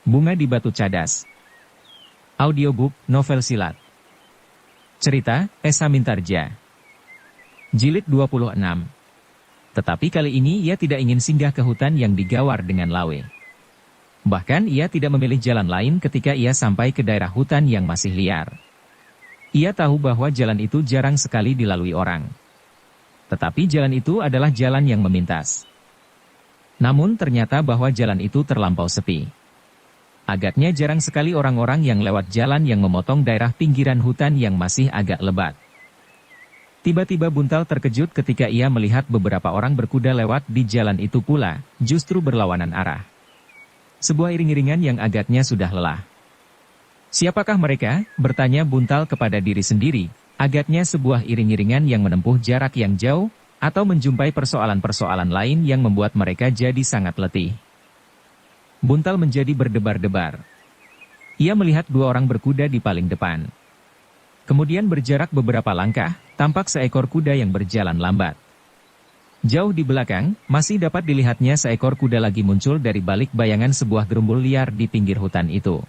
Bunga di Batu Cadas. Audiobook, novel silat. Cerita, Esa Mintarja. Jilid 26. Tetapi kali ini ia tidak ingin singgah ke hutan yang digawar dengan lawe. Bahkan ia tidak memilih jalan lain ketika ia sampai ke daerah hutan yang masih liar. Ia tahu bahwa jalan itu jarang sekali dilalui orang. Tetapi jalan itu adalah jalan yang memintas. Namun ternyata bahwa jalan itu terlampau sepi. Agaknya jarang sekali orang-orang yang lewat jalan yang memotong daerah pinggiran hutan yang masih agak lebat. Tiba-tiba Buntal terkejut ketika ia melihat beberapa orang berkuda lewat di jalan itu pula, justru berlawanan arah. Sebuah iring-iringan yang agaknya sudah lelah. Siapakah mereka? Bertanya Buntal kepada diri sendiri. Agaknya sebuah iring-iringan yang menempuh jarak yang jauh, atau menjumpai persoalan-persoalan lain yang membuat mereka jadi sangat letih. Buntal menjadi berdebar-debar. Ia melihat dua orang berkuda di paling depan. Kemudian berjarak beberapa langkah, tampak seekor kuda yang berjalan lambat. Jauh di belakang, masih dapat dilihatnya seekor kuda lagi muncul dari balik bayangan sebuah gerumbul liar di pinggir hutan itu.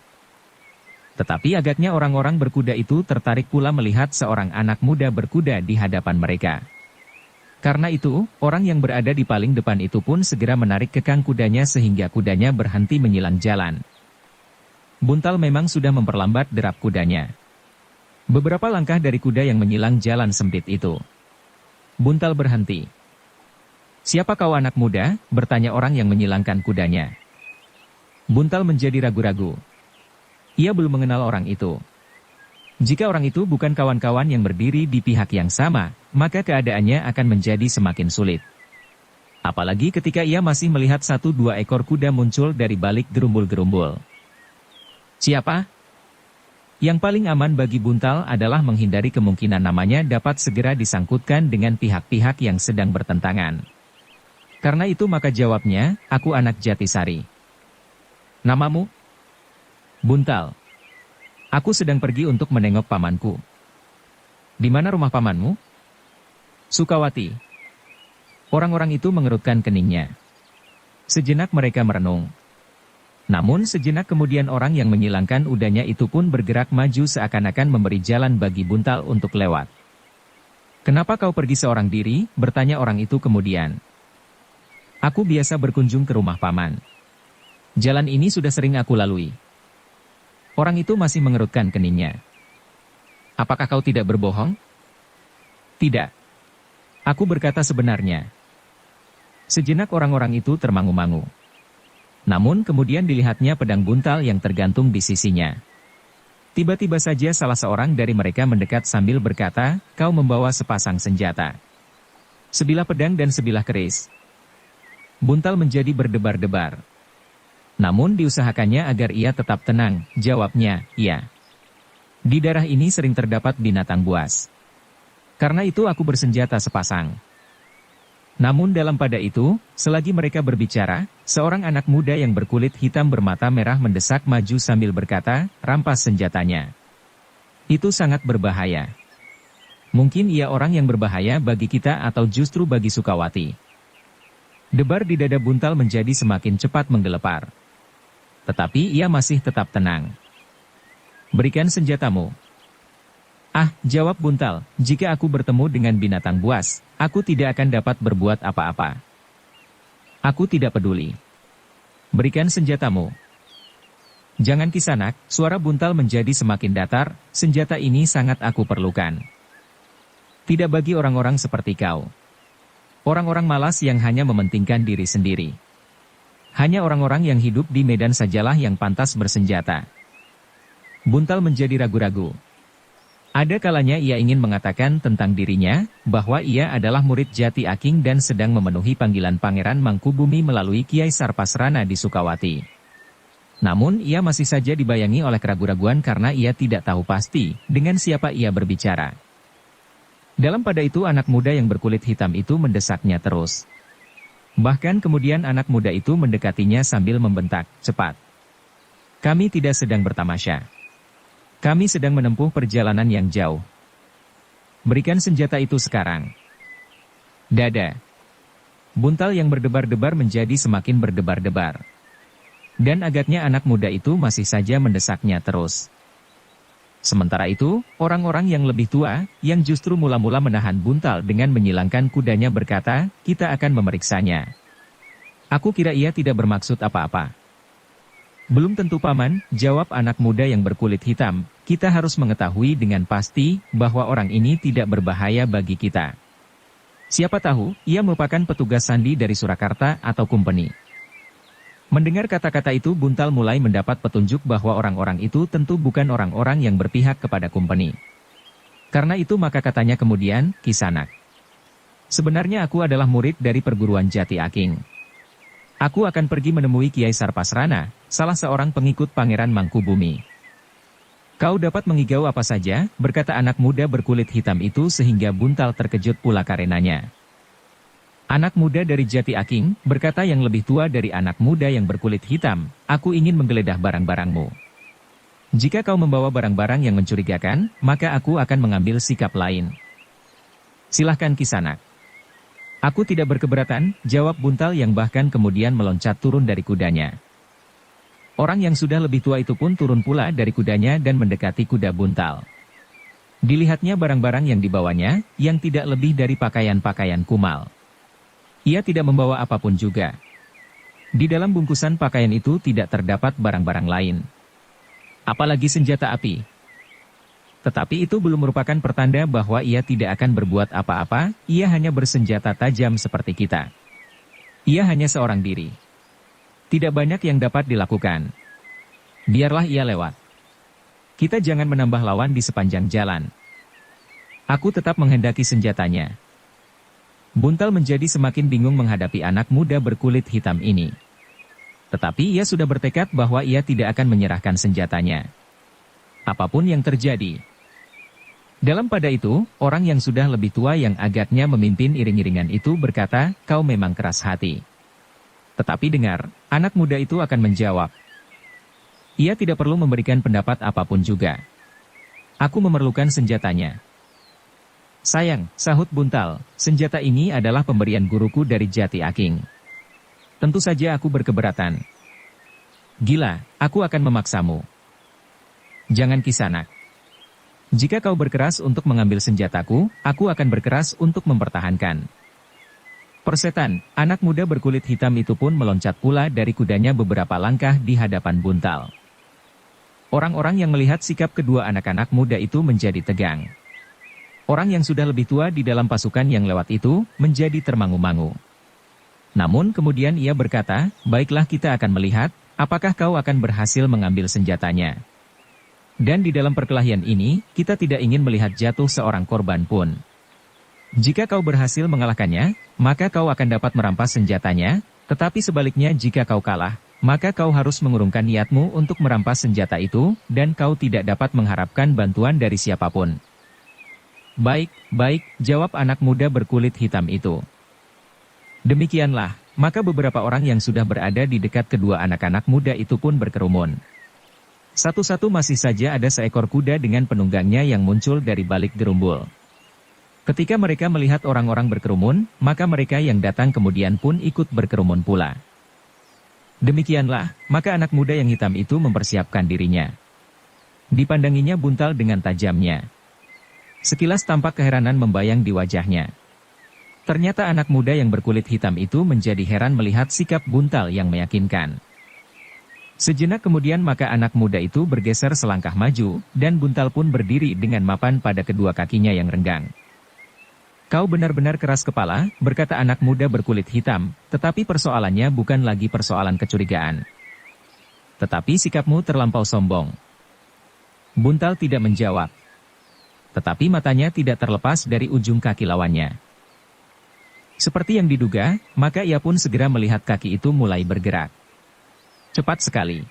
Tetapi agaknya orang-orang berkuda itu tertarik pula melihat seorang anak muda berkuda di hadapan mereka. Karena itu, orang yang berada di paling depan itu pun segera menarik kekang kudanya sehingga kudanya berhenti menyilang jalan. Buntal memang sudah memperlambat derap kudanya. Beberapa langkah dari kuda yang menyilang jalan sempit itu. Buntal berhenti. "Siapa kau anak muda?" bertanya orang yang menyilangkan kudanya. Buntal menjadi ragu-ragu. Ia belum mengenal orang itu. Jika orang itu bukan kawan-kawan yang berdiri di pihak yang sama, maka keadaannya akan menjadi semakin sulit. Apalagi ketika ia masih melihat 1-2 ekor kuda muncul dari balik gerumbul-gerumbul. Siapa? Yang paling aman bagi Buntal adalah menghindari kemungkinan namanya dapat segera disangkutkan dengan pihak-pihak yang sedang bertentangan. Karena itu maka jawabnya, "Aku anak Jatisari." "Namamu?" "Buntal. Aku sedang pergi untuk menengok pamanku." "Di mana rumah pamanmu?" "Sukawati." Orang-orang itu mengerutkan keningnya. Sejenak mereka merenung. Namun sejenak kemudian orang yang menyilangkan udahnya itu pun bergerak maju seakan-akan memberi jalan bagi Buntal untuk lewat. "Kenapa kau pergi seorang diri?" bertanya orang itu kemudian. "Aku biasa berkunjung ke rumah paman. Jalan ini sudah sering aku lalui." Orang itu masih mengerutkan keningnya. "Apakah kau tidak berbohong?" "Tidak. Aku berkata sebenarnya." Sejenak orang-orang itu termangu-mangu. Namun kemudian dilihatnya pedang Buntal yang tergantung di sisinya. Tiba-tiba saja salah seorang dari mereka mendekat sambil berkata, "Kau membawa sepasang senjata. Sebilah pedang dan sebilah keris." Buntal menjadi berdebar-debar. Namun diusahakannya agar ia tetap tenang, jawabnya, "Iya. Di daerah ini sering terdapat binatang buas. Karena itu aku bersenjata sepasang." Namun dalam pada itu, selagi mereka berbicara, seorang anak muda yang berkulit hitam bermata merah mendesak maju sambil berkata, "Rampas senjatanya. Itu sangat berbahaya." Mungkin ia orang yang berbahaya bagi kita atau justru bagi Sukawati. Debar di dada Buntal menjadi semakin cepat menggelepar. Tetapi ia masih tetap tenang. "Berikan senjatamu." "Ah," jawab Buntal, "jika aku bertemu dengan binatang buas, aku tidak akan dapat berbuat apa-apa. Aku tidak peduli. Berikan senjatamu." "Jangan Kisanak," suara Buntal menjadi semakin datar, "senjata ini sangat aku perlukan. Tidak bagi orang-orang seperti kau. Orang-orang malas yang hanya mementingkan diri sendiri. Hanya orang-orang yang hidup di medan sajalah yang pantas bersenjata." Buntal menjadi ragu-ragu. Ada kalanya ia ingin mengatakan tentang dirinya, bahwa ia adalah murid Jati Aking dan sedang memenuhi panggilan Pangeran Mangkubumi melalui Kiai Sarpasrana di Sukawati. Namun ia masih saja dibayangi oleh keraguan-raguan karena ia tidak tahu pasti dengan siapa ia berbicara. Dalam pada itu anak muda yang berkulit hitam itu mendesaknya terus. Bahkan kemudian anak muda itu mendekatinya sambil membentak, "Cepat. Kami tidak sedang bertamasya. Kami sedang menempuh perjalanan yang jauh. Berikan senjata itu sekarang." "Dada." Buntal yang berdebar-debar menjadi semakin berdebar-debar. Dan agaknya anak muda itu masih saja mendesaknya terus. Sementara itu, orang-orang yang lebih tua, yang justru mula-mula menahan buntal dengan menyilangkan kudanya berkata, kita akan memeriksanya. Aku kira ia tidak bermaksud apa-apa. Belum tentu paman, jawab anak muda yang berkulit hitam, kita harus mengetahui dengan pasti, bahwa orang ini tidak berbahaya bagi kita. Siapa tahu, ia merupakan petugas sandi dari Surakarta atau Kumpeni. Mendengar kata-kata itu Buntal mulai mendapat petunjuk bahwa orang-orang itu tentu bukan orang-orang yang berpihak kepada Kumpeni. Karena itu maka katanya kemudian, Kisanak. Sebenarnya aku adalah murid dari perguruan Jati Aking. Aku akan pergi menemui Kiai Sarpasrana, salah seorang pengikut Pangeran Mangkubumi. Kau dapat mengigau apa saja, berkata anak muda berkulit hitam itu sehingga Buntal terkejut pula karenanya. Anak muda dari Jati Aking, berkata yang lebih tua dari anak muda yang berkulit hitam, aku ingin menggeledah barang-barangmu. Jika kau membawa barang-barang yang mencurigakan, maka aku akan mengambil sikap lain. Silahkan Kisanak. Aku tidak berkeberatan, jawab Buntal yang bahkan kemudian meloncat turun dari kudanya. Orang yang sudah lebih tua itu pun turun pula dari kudanya dan mendekati kuda Buntal. Dilihatnya barang-barang yang dibawanya, yang tidak lebih dari pakaian-pakaian kumal. Ia tidak membawa apapun juga. Di dalam bungkusan pakaian itu tidak terdapat barang-barang lain. Apalagi senjata api. Tetapi itu belum merupakan pertanda bahwa ia tidak akan berbuat apa-apa, ia hanya bersenjata tajam seperti kita. Ia hanya seorang diri. Tidak banyak yang dapat dilakukan. Biarlah ia lewat. Kita jangan menambah lawan di sepanjang jalan. Aku tetap menghendaki senjatanya. Buntal menjadi semakin bingung menghadapi anak muda berkulit hitam ini. Tetapi ia sudah bertekad bahwa ia tidak akan menyerahkan senjatanya. Apapun yang terjadi. Dalam pada itu, orang yang sudah lebih tua yang agaknya memimpin iring-iringan itu berkata, kau memang keras hati. Tetapi dengar, anak muda itu akan menjawab. Ia tidak perlu memberikan pendapat apapun juga. Aku memerlukan senjatanya. Sayang, sahut Buntal, senjata ini adalah pemberian guruku dari Jati Aking. Tentu saja aku berkeberatan. Gila, aku akan memaksamu. Jangan Kisanak. Jika kau berkeras untuk mengambil senjataku, aku akan berkeras untuk mempertahankan. Persetan, anak muda berkulit hitam itu pun meloncat pula dari kudanya beberapa langkah di hadapan Buntal. Orang-orang yang melihat sikap kedua anak-anak muda itu menjadi tegang. Orang yang sudah lebih tua di dalam pasukan yang lewat itu, menjadi termangu-mangu. Namun kemudian ia berkata, baiklah kita akan melihat, apakah kau akan berhasil mengambil senjatanya. Dan di dalam perkelahian ini, kita tidak ingin melihat jatuh seorang korban pun. Jika kau berhasil mengalahkannya, maka kau akan dapat merampas senjatanya, tetapi sebaliknya jika kau kalah, maka kau harus mengurungkan niatmu untuk merampas senjata itu, dan kau tidak dapat mengharapkan bantuan dari siapapun. Baik, baik, jawab anak muda berkulit hitam itu. Demikianlah, maka beberapa orang yang sudah berada di dekat kedua anak-anak muda itu pun berkerumun. Satu-satu masih saja ada seekor kuda dengan penunggangnya yang muncul dari balik gerumbul. Ketika mereka melihat orang-orang berkerumun, maka mereka yang datang kemudian pun ikut berkerumun pula. Demikianlah, maka anak muda yang hitam itu mempersiapkan dirinya. Dipandanginya Buntal dengan tajamnya. Sekilas tampak keheranan membayang di wajahnya. Ternyata anak muda yang berkulit hitam itu menjadi heran melihat sikap Buntal yang meyakinkan. Sejenak kemudian maka anak muda itu bergeser selangkah maju, dan Buntal pun berdiri dengan mapan pada kedua kakinya yang renggang. Kau benar-benar keras kepala, berkata anak muda berkulit hitam, tetapi persoalannya bukan lagi persoalan kecurigaan. Tetapi sikapmu terlampau sombong. Buntal tidak menjawab. Tetapi matanya tidak terlepas dari ujung kaki lawannya. Seperti yang diduga, maka ia pun segera melihat kaki itu mulai bergerak. Cepat sekali.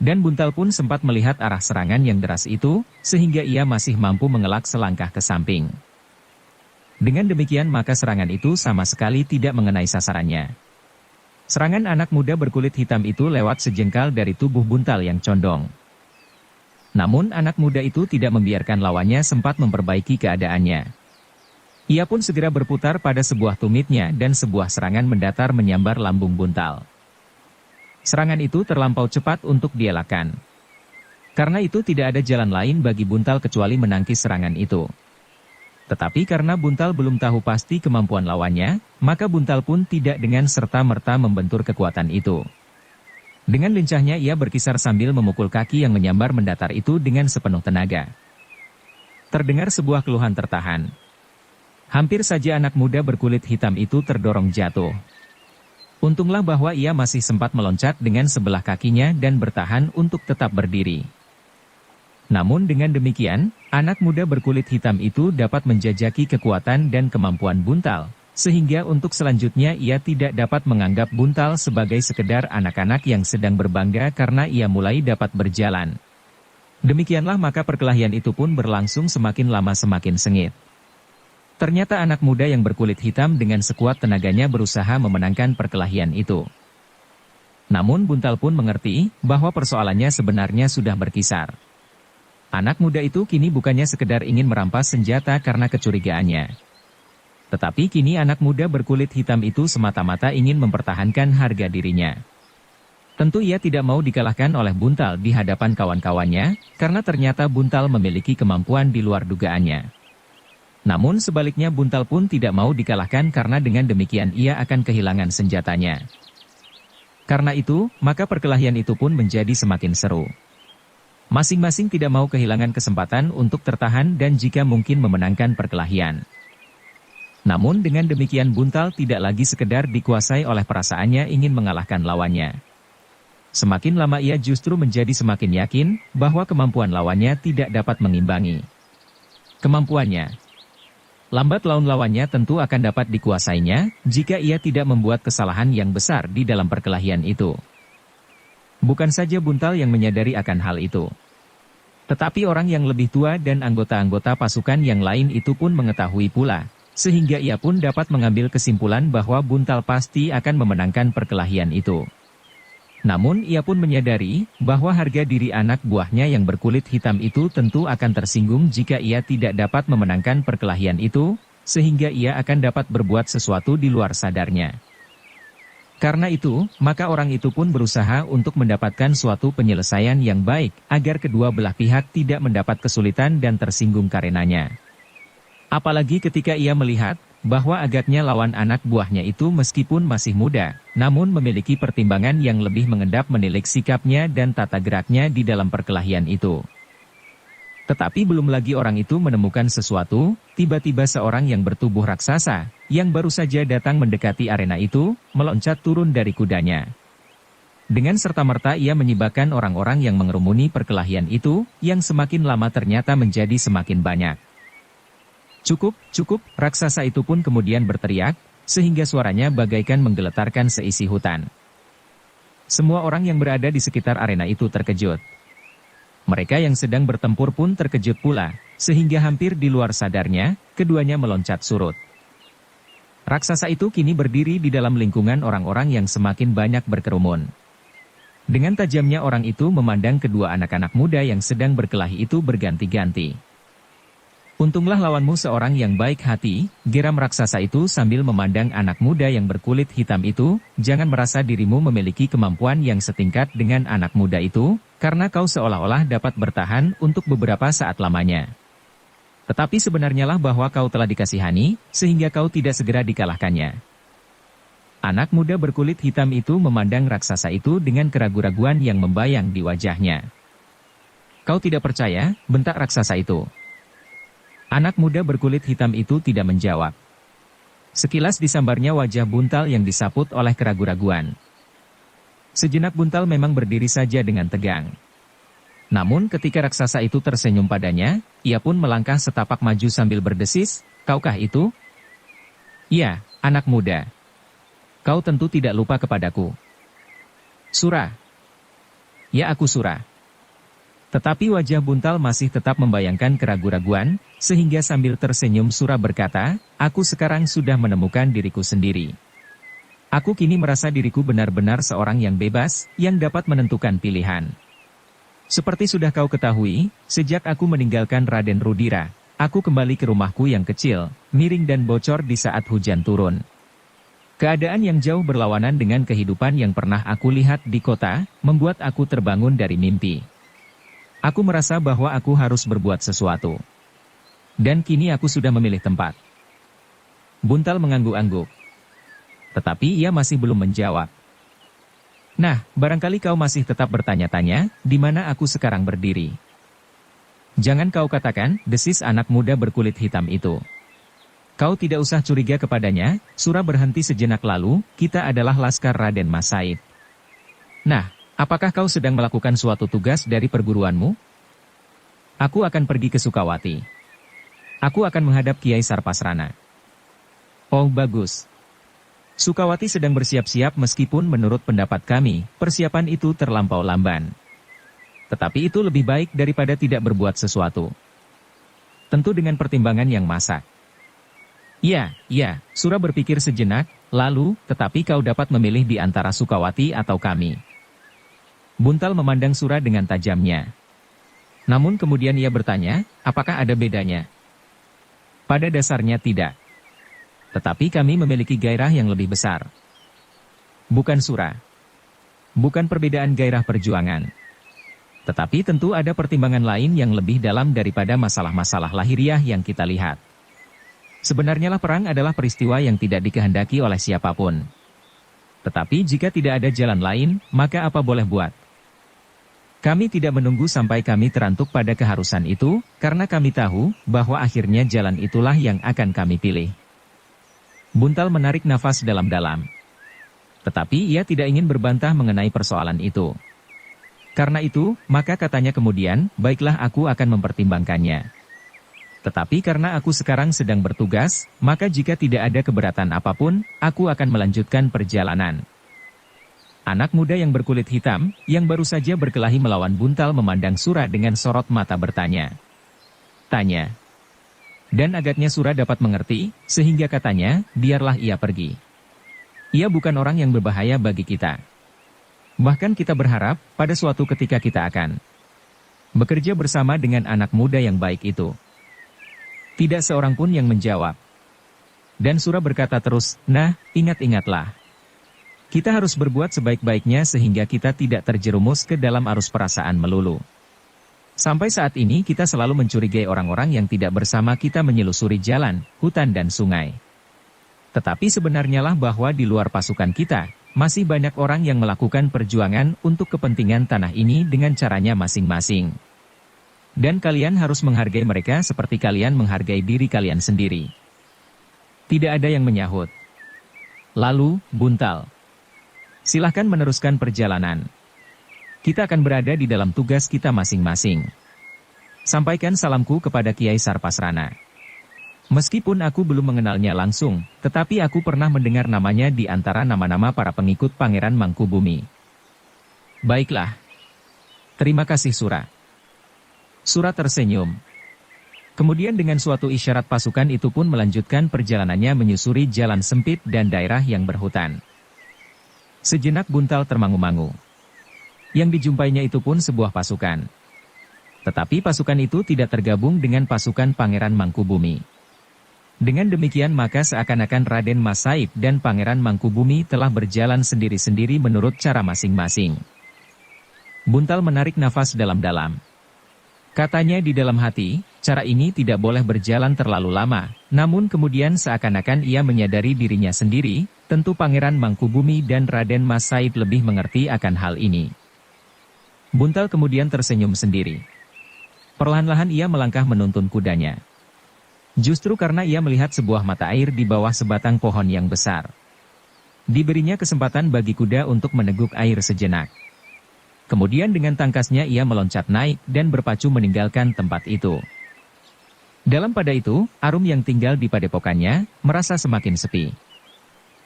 Dan Buntal pun sempat melihat arah serangan yang deras itu, sehingga ia masih mampu mengelak selangkah ke samping. Dengan demikian maka serangan itu sama sekali tidak mengenai sasarannya. Serangan anak muda berkulit hitam itu lewat sejengkal dari tubuh Buntal yang condong. Namun anak muda itu tidak membiarkan lawannya sempat memperbaiki keadaannya. Ia pun segera berputar pada sebuah tumitnya dan sebuah serangan mendatar menyambar lambung Buntal. Serangan itu terlampau cepat untuk dielakkan. Karena itu tidak ada jalan lain bagi Buntal kecuali menangkis serangan itu. Tetapi karena Buntal belum tahu pasti kemampuan lawannya, maka Buntal pun tidak dengan serta-merta membentur kekuatan itu. Dengan lincahnya ia berkisar sambil memukul kaki yang menyambar mendatar itu dengan sepenuh tenaga. Terdengar sebuah keluhan tertahan. Hampir saja anak muda berkulit hitam itu terdorong jatuh. Untunglah bahwa ia masih sempat meloncat dengan sebelah kakinya dan bertahan untuk tetap berdiri. Namun dengan demikian, anak muda berkulit hitam itu dapat menjajaki kekuatan dan kemampuan Buntal, sehingga untuk selanjutnya ia tidak dapat menganggap Buntal sebagai sekedar anak-anak yang sedang berbangga karena ia mulai dapat berjalan. Demikianlah maka perkelahian itu pun berlangsung semakin lama semakin sengit. Ternyata anak muda yang berkulit hitam dengan sekuat tenaganya berusaha memenangkan perkelahian itu. Namun Buntal pun mengerti bahwa persoalannya sebenarnya sudah berkisar. Anak muda itu kini bukannya sekedar ingin merampas senjata karena kecurigaannya. Tetapi kini anak muda berkulit hitam itu semata-mata ingin mempertahankan harga dirinya. Tentu ia tidak mau dikalahkan oleh Buntal di hadapan kawan-kawannya, karena ternyata Buntal memiliki kemampuan di luar dugaannya. Namun sebaliknya Buntal pun tidak mau dikalahkan karena dengan demikian ia akan kehilangan senjatanya. Karena itu, maka perkelahian itu pun menjadi semakin seru. Masing-masing tidak mau kehilangan kesempatan untuk tertahan dan jika mungkin memenangkan perkelahian. Namun dengan demikian Buntal tidak lagi sekedar dikuasai oleh perasaannya ingin mengalahkan lawannya. Semakin lama ia justru menjadi semakin yakin bahwa kemampuan lawannya tidak dapat mengimbangi kemampuannya. Lambat laun lawannya tentu akan dapat dikuasainya jika ia tidak membuat kesalahan yang besar di dalam perkelahian itu. Bukan saja Buntal yang menyadari akan hal itu. Tetapi orang yang lebih tua dan anggota-anggota pasukan yang lain itu pun mengetahui pula. Sehingga ia pun dapat mengambil kesimpulan bahwa Buntal pasti akan memenangkan perkelahian itu. Namun ia pun menyadari bahwa harga diri anak buahnya yang berkulit hitam itu tentu akan tersinggung jika ia tidak dapat memenangkan perkelahian itu, sehingga ia akan dapat berbuat sesuatu di luar sadarnya. Karena itu, maka orang itu pun berusaha untuk mendapatkan suatu penyelesaian yang baik, agar kedua belah pihak tidak mendapat kesulitan dan tersinggung karenanya. Apalagi ketika ia melihat bahwa agaknya lawan anak buahnya itu meskipun masih muda, namun memiliki pertimbangan yang lebih mengendap menilik sikapnya dan tata geraknya di dalam perkelahian itu. Tetapi belum lagi orang itu menemukan sesuatu, tiba-tiba seorang yang bertubuh raksasa, yang baru saja datang mendekati arena itu, meloncat turun dari kudanya. Dengan serta-merta ia menyibakkan orang-orang yang mengerumuni perkelahian itu, yang semakin lama ternyata menjadi semakin banyak. Cukup, cukup, raksasa itu pun kemudian berteriak, sehingga suaranya bagaikan menggeletarkan seisi hutan. Semua orang yang berada di sekitar arena itu terkejut. Mereka yang sedang bertempur pun terkejut pula, sehingga hampir di luar sadarnya, keduanya meloncat surut. Raksasa itu kini berdiri di dalam lingkungan orang-orang yang semakin banyak berkerumun. Dengan tajamnya orang itu memandang kedua anak-anak muda yang sedang berkelahi itu berganti-ganti. Untunglah lawanmu seorang yang baik hati, geram raksasa itu sambil memandang anak muda yang berkulit hitam itu, jangan merasa dirimu memiliki kemampuan yang setingkat dengan anak muda itu, karena kau seolah-olah dapat bertahan untuk beberapa saat lamanya. Tetapi sebenarnya lah bahwa kau telah dikasihani, sehingga kau tidak segera dikalahkannya. Anak muda berkulit hitam itu memandang raksasa itu dengan keraguan-raguan yang membayang di wajahnya. Kau tidak percaya, bentak raksasa itu. Anak muda berkulit hitam itu tidak menjawab. Sekilas disambarnya wajah Buntal yang disaput oleh keraguan-raguan. Sejenak Buntal memang berdiri saja dengan tegang. Namun ketika raksasa itu tersenyum padanya, ia pun melangkah setapak maju sambil berdesis, "Kaukah itu?" "Iya, anak muda. Kau tentu tidak lupa kepadaku." "Sura." "Ya, aku Sura." Tetapi wajah Buntal masih tetap membayangkan keraguan-raguan, sehingga sambil tersenyum Sura berkata, "Aku sekarang sudah menemukan diriku sendiri. Aku kini merasa diriku benar-benar seorang yang bebas, yang dapat menentukan pilihan. Seperti sudah kau ketahui, sejak aku meninggalkan Raden Rudira, aku kembali ke rumahku yang kecil, miring dan bocor di saat hujan turun. Keadaan yang jauh berlawanan dengan kehidupan yang pernah aku lihat di kota, membuat aku terbangun dari mimpi. Aku merasa bahwa aku harus berbuat sesuatu. Dan kini aku sudah memilih tempat. Buntal mengangguk-angguk. Tetapi ia masih belum menjawab. Nah, barangkali kau masih tetap bertanya-tanya, di mana aku sekarang berdiri. Jangan kau katakan, desis anak muda berkulit hitam itu. Kau tidak usah curiga kepadanya, Sura berhenti sejenak lalu, kita adalah Laskar Raden Mas Said. Nah, apakah kau sedang melakukan suatu tugas dari perguruanmu? Aku akan pergi ke Sukawati. Aku akan menghadap Kiai Sarpasrana. Oh bagus. Sukawati sedang bersiap-siap meskipun menurut pendapat kami, persiapan itu terlampau lamban. Tetapi itu lebih baik daripada tidak berbuat sesuatu. Tentu dengan pertimbangan yang masak. Ya, Sura berpikir sejenak, lalu, tetapi kau dapat memilih di antara Sukawati atau kami. Buntal memandang Sura dengan tajamnya. Namun kemudian ia bertanya, apakah ada bedanya? Pada dasarnya tidak. Tetapi kami memiliki gairah yang lebih besar. Bukan Sura. Bukan perbedaan gairah perjuangan. Tetapi tentu ada pertimbangan lain yang lebih dalam daripada masalah-masalah lahiriah yang kita lihat. Sebenarnya lah perang adalah peristiwa yang tidak dikehendaki oleh siapapun. Tetapi jika tidak ada jalan lain, maka apa boleh buat? Kami tidak menunggu sampai kami terantuk pada keharusan itu, karena kami tahu bahwa akhirnya jalan itulah yang akan kami pilih. Buntal menarik nafas dalam-dalam. Tetapi ia tidak ingin berbantah mengenai persoalan itu. Karena itu, maka katanya kemudian, baiklah aku akan mempertimbangkannya. Tetapi karena aku sekarang sedang bertugas, maka jika tidak ada keberatan apapun, aku akan melanjutkan perjalanan. Anak muda yang berkulit hitam, yang baru saja berkelahi melawan Buntal memandang Sura dengan sorot mata bertanya. Tanya. Dan agaknya Sura dapat mengerti, sehingga katanya, biarlah ia pergi. Ia bukan orang yang berbahaya bagi kita. Bahkan kita berharap, pada suatu ketika kita akan bekerja bersama dengan anak muda yang baik itu. Tidak seorang pun yang menjawab. Dan Sura berkata terus, nah, ingat-ingatlah. Kita harus berbuat sebaik-baiknya sehingga kita tidak terjerumus ke dalam arus perasaan melulu. Sampai saat ini kita selalu mencurigai orang-orang yang tidak bersama kita menyelusuri jalan, hutan dan sungai. Tetapi sebenarnya lah bahwa di luar pasukan kita, masih banyak orang yang melakukan perjuangan untuk kepentingan tanah ini dengan caranya masing-masing. Dan kalian harus menghargai mereka seperti kalian menghargai diri kalian sendiri. Tidak ada yang menyahut. Lalu, Buntal. Silahkan meneruskan perjalanan. Kita akan berada di dalam tugas kita masing-masing. Sampaikan salamku kepada Kiai Sarpasrana. Meskipun aku belum mengenalnya langsung, tetapi aku pernah mendengar namanya di antara nama-nama para pengikut Pangeran Mangkubumi. Baiklah. Terima kasih Sura. Sura tersenyum. Kemudian dengan suatu isyarat pasukan itu pun melanjutkan perjalanannya menyusuri jalan sempit dan daerah yang berhutan. Sejenak Buntal termangu-mangu. Yang dijumpainya itu pun sebuah pasukan. Tetapi pasukan itu tidak tergabung dengan pasukan Pangeran Mangkubumi. Dengan demikian maka seakan-akan Raden Mas Said dan Pangeran Mangkubumi telah berjalan sendiri-sendiri menurut cara masing-masing. Buntal menarik nafas dalam-dalam. Katanya di dalam hati, cara ini tidak boleh berjalan terlalu lama, namun kemudian seakan-akan ia menyadari dirinya sendiri, tentu Pangeran Mangkubumi dan Raden Mas Said lebih mengerti akan hal ini. Buntal kemudian tersenyum sendiri. Perlahan-lahan ia melangkah menuntun kudanya. Justru karena ia melihat sebuah mata air di bawah sebatang pohon yang besar. Diberinya kesempatan bagi kuda untuk meneguk air sejenak. Kemudian dengan tangkasnya ia meloncat naik dan berpacu meninggalkan tempat itu. Dalam pada itu, Arum yang tinggal di padepokannya, merasa semakin sepi.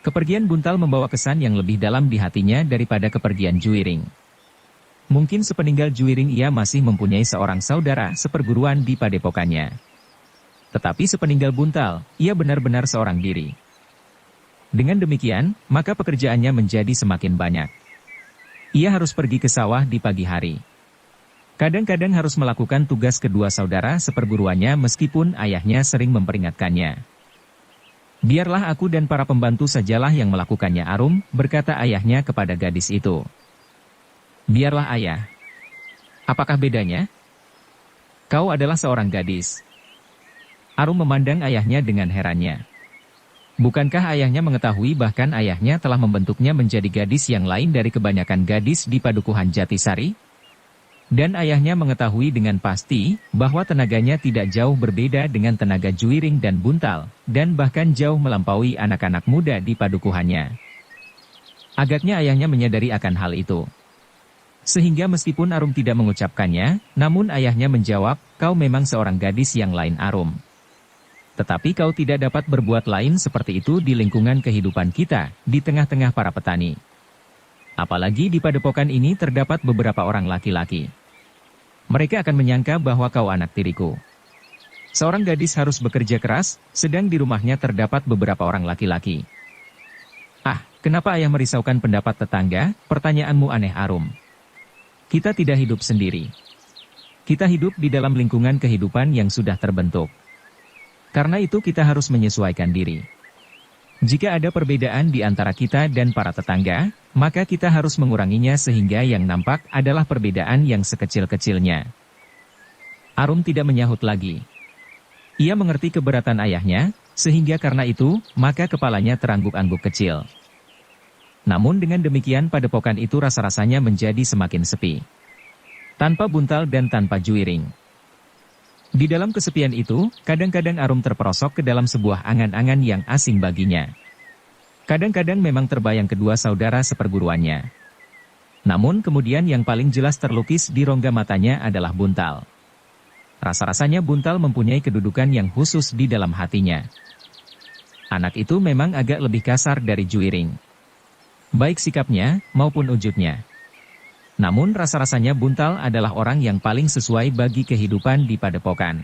Kepergian Buntal membawa kesan yang lebih dalam di hatinya daripada kepergian Juwiring. Mungkin sepeninggal Juwiring ia masih mempunyai seorang saudara seperguruan di padepokannya. Tetapi sepeninggal Buntal, ia benar-benar seorang diri. Dengan demikian, maka pekerjaannya menjadi semakin banyak. Ia harus pergi ke sawah di pagi hari. Kadang-kadang harus melakukan tugas kedua saudara seperguruannya meskipun ayahnya sering memperingatkannya. Biarlah aku dan para pembantu sajalah yang melakukannya, Arum, berkata ayahnya kepada gadis itu. Biarlah ayah. Apakah bedanya? Kau adalah seorang gadis. Arum memandang ayahnya dengan herannya. Bukankah ayahnya mengetahui bahkan ayahnya telah membentuknya menjadi gadis yang lain dari kebanyakan gadis di Padukuhan Jatisari? Dan ayahnya mengetahui dengan pasti bahwa tenaganya tidak jauh berbeda dengan tenaga Juiring dan Buntal, dan bahkan jauh melampaui anak-anak muda di padukuhannya. Agaknya ayahnya menyadari akan hal itu. Sehingga meskipun Arum tidak mengucapkannya, namun ayahnya menjawab, kau memang seorang gadis yang lain, Arum. Tetapi kau tidak dapat berbuat lain seperti itu di lingkungan kehidupan kita, di tengah-tengah para petani. Apalagi di padepokan ini terdapat beberapa orang laki-laki. Mereka akan menyangka bahwa kau anak tiriku. Seorang gadis harus bekerja keras, sedang di rumahnya terdapat beberapa orang laki-laki. Ah, kenapa ayah merisaukan pendapat tetangga? Pertanyaanmu aneh, Arum. Kita tidak hidup sendiri. Kita hidup di dalam lingkungan kehidupan yang sudah terbentuk. Karena itu kita harus menyesuaikan diri. Jika ada perbedaan di antara kita dan para tetangga, maka kita harus menguranginya sehingga yang nampak adalah perbedaan yang sekecil-kecilnya. Arum tidak menyahut lagi. Ia mengerti keberatan ayahnya, sehingga karena itu, maka kepalanya terangguk-angguk kecil. Namun dengan demikian padepokan itu rasa-rasanya menjadi semakin sepi. Tanpa Buntal dan tanpa Juiring. Di dalam kesepian itu, kadang-kadang Arum terperosok ke dalam sebuah angan-angan yang asing baginya. Kadang-kadang memang terbayang kedua saudara seperguruannya. Namun kemudian yang paling jelas terlukis di rongga matanya adalah Buntal. Rasa-rasanya Buntal mempunyai kedudukan yang khusus di dalam hatinya. Anak itu memang agak lebih kasar dari Juiring. Baik sikapnya, maupun wujudnya. Namun rasa-rasanya Buntal adalah orang yang paling sesuai bagi kehidupan di padepokan.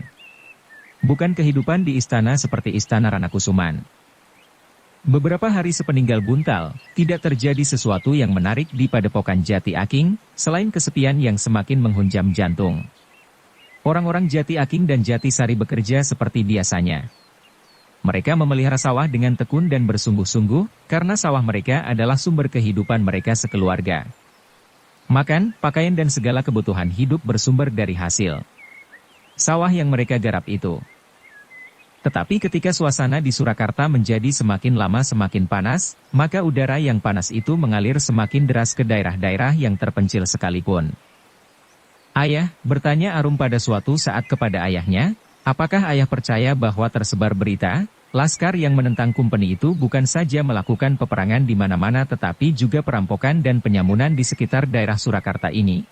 Bukan kehidupan di istana seperti istana Ranakusuman. Beberapa hari sepeninggal Buntal, tidak terjadi sesuatu yang menarik di padepokan Jati Aking, selain kesepian yang semakin menghunjam jantung. Orang-orang Jati Aking dan Jati Sari bekerja seperti biasanya. Mereka memelihara sawah dengan tekun dan bersungguh-sungguh, karena sawah mereka adalah sumber kehidupan mereka sekeluarga. Makan, pakaian dan segala kebutuhan hidup bersumber dari hasil sawah yang mereka garap itu. Tetapi ketika suasana di Surakarta menjadi semakin lama semakin panas, maka udara yang panas itu mengalir semakin deras ke daerah-daerah yang terpencil sekalipun. Ayah, bertanya Arum pada suatu saat kepada ayahnya, apakah ayah percaya bahwa tersebar berita, laskar yang menentang Kumpeni itu bukan saja melakukan peperangan di mana-mana tetapi juga perampokan dan penyamunan di sekitar daerah Surakarta ini?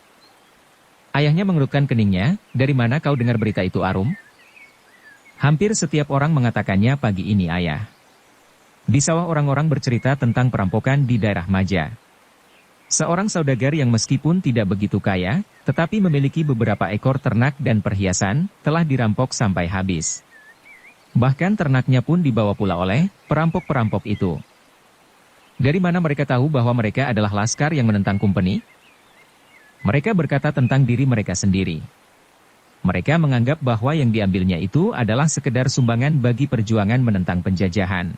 Ayahnya mengerutkan keningnya, dari mana kau dengar berita itu, Arum? Hampir setiap orang mengatakannya pagi ini, ayah. Di sawah orang-orang bercerita tentang perampokan di daerah Maja. Seorang saudagar yang meskipun tidak begitu kaya, tetapi memiliki beberapa ekor ternak dan perhiasan, telah dirampok sampai habis. Bahkan ternaknya pun dibawa pula oleh perampok-perampok itu. Dari mana mereka tahu bahwa mereka adalah laskar yang menentang Kumpeni? Mereka berkata tentang diri mereka sendiri. Mereka menganggap bahwa yang diambilnya itu adalah sekedar sumbangan bagi perjuangan menentang penjajahan.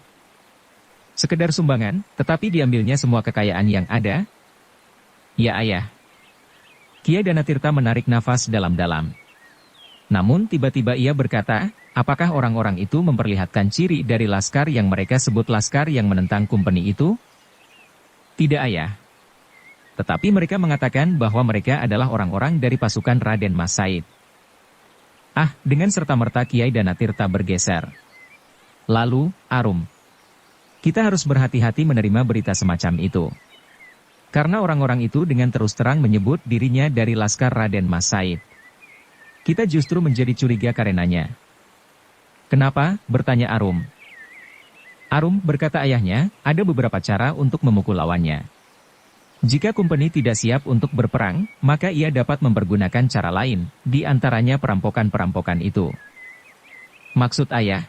Sekedar sumbangan, tetapi diambilnya semua kekayaan yang ada? Ya ayah. Kiai Danatirta menarik nafas dalam-dalam. Namun tiba-tiba ia berkata, apakah orang-orang itu memperlihatkan ciri dari laskar yang mereka sebut laskar yang menentang Kumpeni itu? Tidak ayah. Tetapi mereka mengatakan bahwa mereka adalah orang-orang dari pasukan Raden Mas Said. Ah, dengan serta-merta Kiai Danatirta bergeser. Lalu, Arum. Kita harus berhati-hati menerima berita semacam itu. Karena orang-orang itu dengan terus terang menyebut dirinya dari laskar Raden Mas Said. Kita justru menjadi curiga karenanya. Kenapa? Bertanya Arum. Arum, berkata ayahnya, ada beberapa cara untuk memukul lawannya. Jika Kumpeni tidak siap untuk berperang, maka ia dapat mempergunakan cara lain, di antaranya perampokan-perampokan itu. Maksud ayah?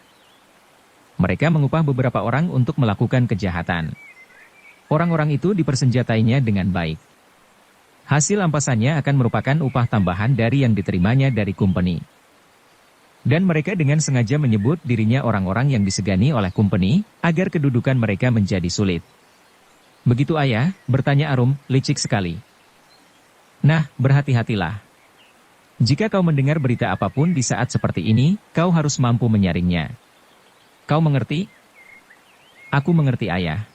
Mereka mengupah beberapa orang untuk melakukan kejahatan. Orang-orang itu dipersenjatainya dengan baik. Hasil ampasannya akan merupakan upah tambahan dari yang diterimanya dari Kumpeni. Dan mereka dengan sengaja menyebut dirinya orang-orang yang disegani oleh company, agar kedudukan mereka menjadi sulit. Begitu ayah, bertanya Arum, licik sekali. Nah, berhati-hatilah. Jika kau mendengar berita apapun di saat seperti ini, kau harus mampu menyaringnya. Kau mengerti? Aku mengerti ayah.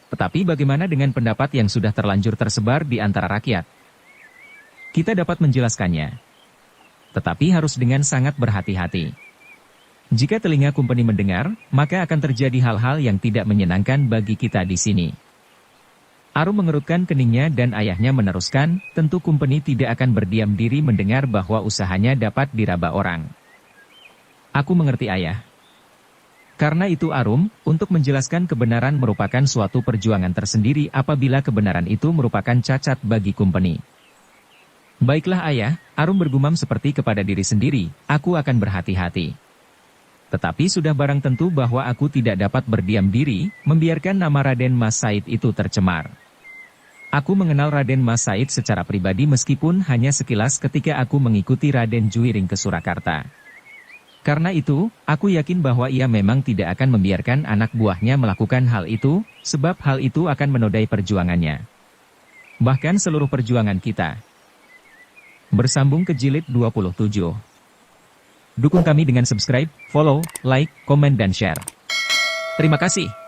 Tetapi bagaimana dengan pendapat yang sudah terlanjur tersebar di antara rakyat? Kita dapat menjelaskannya. Tetapi harus dengan sangat berhati-hati. Jika telinga company mendengar, maka akan terjadi hal-hal yang tidak menyenangkan bagi kita di sini. Arum mengerutkan keningnya dan ayahnya meneruskan, tentu company tidak akan berdiam diri mendengar bahwa usahanya dapat diraba orang. Aku mengerti ayah. Karena itu Arum, untuk menjelaskan kebenaran merupakan suatu perjuangan tersendiri apabila kebenaran itu merupakan cacat bagi company. Baiklah ayah, Arum bergumam seperti kepada diri sendiri, aku akan berhati-hati. Tetapi sudah barang tentu bahwa aku tidak dapat berdiam diri, membiarkan nama Raden Mas Said itu tercemar. Aku mengenal Raden Mas Said secara pribadi meskipun hanya sekilas ketika aku mengikuti Raden Juwiring ke Surakarta. Karena itu, aku yakin bahwa ia memang tidak akan membiarkan anak buahnya melakukan hal itu, sebab hal itu akan menodai perjuangannya. Bahkan seluruh perjuangan kita. Bersambung ke jilid 27. Dukung kami dengan subscribe, follow, like, komen dan share. Terima kasih.